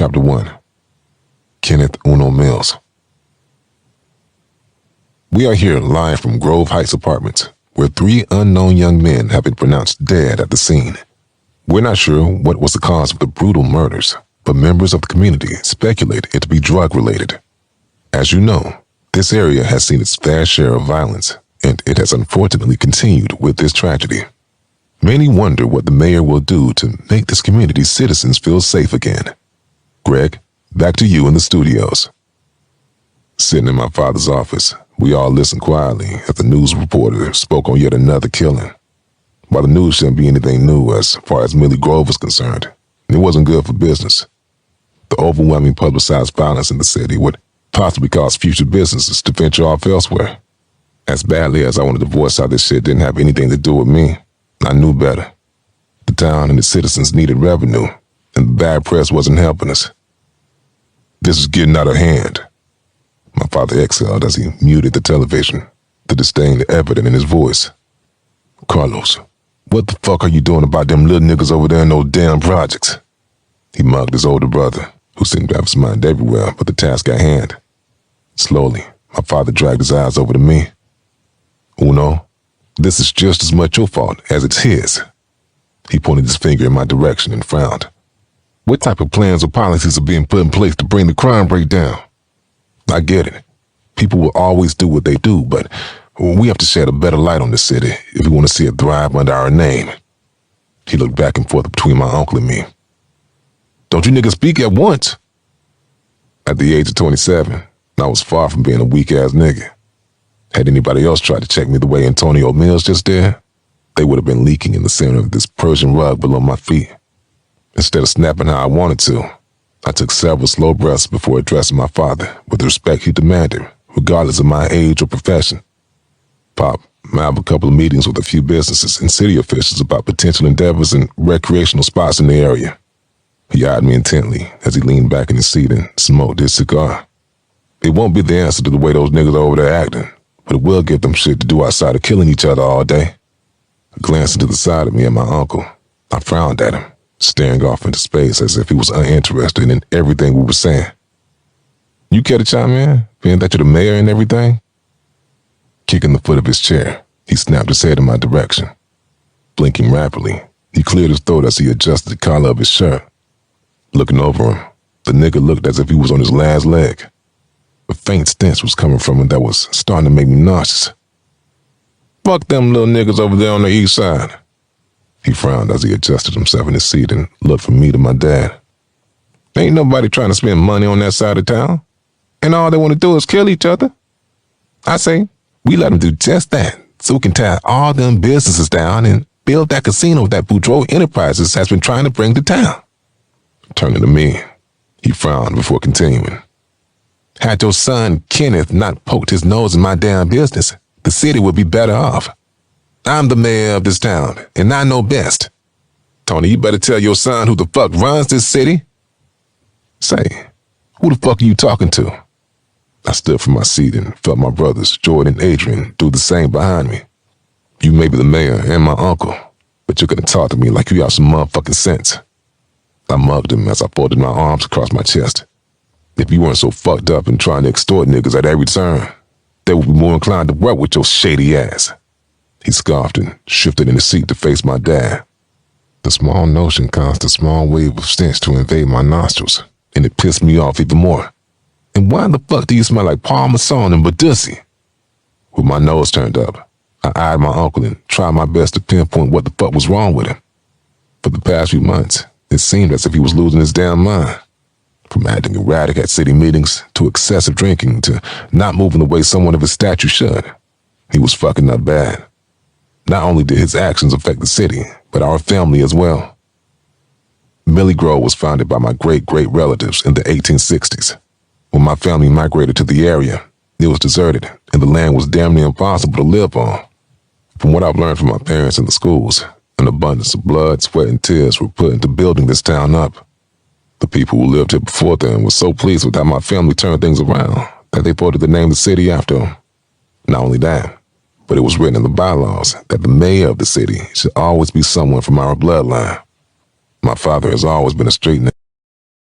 Chapter 1. Kenneth Uno Mills. We are here live from Grove Heights Apartments, where 3 unknown young men have been pronounced dead at the scene. We're not sure what was the cause of the brutal murders, but members of the community speculate it to be drug-related. As you know, this area has seen its fair share of violence, and it has unfortunately continued with this tragedy. Many wonder what the mayor will do to make this community's citizens feel safe again. Greg, back to you in the studios. Sitting in my father's office, we all listened quietly as the news reporter spoke on yet another killing. While the news shouldn't be anything new as far as Millie Grove was concerned, it wasn't good for business. The overwhelming publicized violence in the city would possibly cause future businesses to venture off elsewhere. As badly as I wanted to voice how this shit didn't have anything to do with me, I knew better. The town and its citizens needed revenue, and the bad press wasn't helping us. This is getting out of hand. My father exhaled as he muted the television, the disdain evident in his voice. Carlos, what the fuck are you doing about them little niggas over there in those damn projects? He mugged his older brother, who seemed to have his mind everywhere but the task at hand. Slowly, my father dragged his eyes over to me. Uno, this is just as much your fault as it's his. He pointed his finger in my direction and frowned. What type of plans or policies are being put in place to bring the crime rate down? I get it. People will always do what they do, but we have to shed a better light on this city if we want to see it thrive under our name. He looked back and forth between my uncle and me. Don't you niggas speak at once? At the age of 27, I was far from being a weak-ass nigga. Had anybody else tried to check me the way Antonio Mills just did, they would have been leaking in the center of this Persian rug below my feet. Instead of snapping how I wanted to, I took several slow breaths before addressing my father with the respect he demanded, regardless of my age or profession. Pop, I have a couple of meetings with a few businesses and city officials about potential endeavors and recreational spots in the area. He eyed me intently as he leaned back in his seat and smoked his cigar. It won't be the answer to the way those niggas are over there acting, but it will give them shit to do outside of killing each other all day. Glancing to the side of me and my uncle, I frowned at him, staring off into space as if he was uninterested in everything we were saying. You care to chime in, being that you're the mayor and everything? Kicking the foot of his chair, he snapped his head in my direction. Blinking rapidly, he cleared his throat as he adjusted the collar of his shirt. Looking over him, the nigga looked as if he was on his last leg. A faint stench was coming from him that was starting to make me nauseous. Fuck them little niggas over there on the east side. He frowned as he adjusted himself in his seat and looked from me to my dad. Ain't nobody trying to spend money on that side of town, and all they want to do is kill each other. I say, we let them do just that, so we can tear all them businesses down and build that casino that Boudreaux Enterprises has been trying to bring to town. Turning to me, he frowned before continuing. Had your son, Kenneth, not poked his nose in my damn business, the city would be better off. I'm the mayor of this town, and I know best. Tony, you better tell your son who the fuck runs this city. Say, who the fuck are you talking to? I stood from my seat and felt my brothers, Jordan and Adrian, do the same behind me. You may be the mayor and my uncle, but you're gonna talk to me like you have some motherfucking sense. I mugged him as I folded my arms across my chest. If you weren't so fucked up and trying to extort niggas at every turn, they would be more inclined to work with your shady ass. He scoffed and shifted in his seat to face my dad. The small notion caused a small wave of stench to invade my nostrils, and it pissed me off even more. And why the fuck do you smell like Parmesan and Badussi? With my nose turned up, I eyed my uncle and tried my best to pinpoint what the fuck was wrong with him. For the past few months, it seemed as if he was losing his damn mind. From acting erratic at city meetings, to excessive drinking, to not moving the way someone of his stature should. He was fucking up bad. Not only did his actions affect the city, but our family as well. Millie Grove was founded by my great-great relatives in the 1860s. When my family migrated to the area, it was deserted, and the land was damn near impossible to live on. From what I've learned from my parents in the schools, an abundance of blood, sweat, and tears were put into building this town up. The people who lived here before then were so pleased with how my family turned things around that they voted to name the city after them. Not only that, but it was written in the bylaws that the mayor of the city should always be someone from our bloodline. My father has always been a street nigga.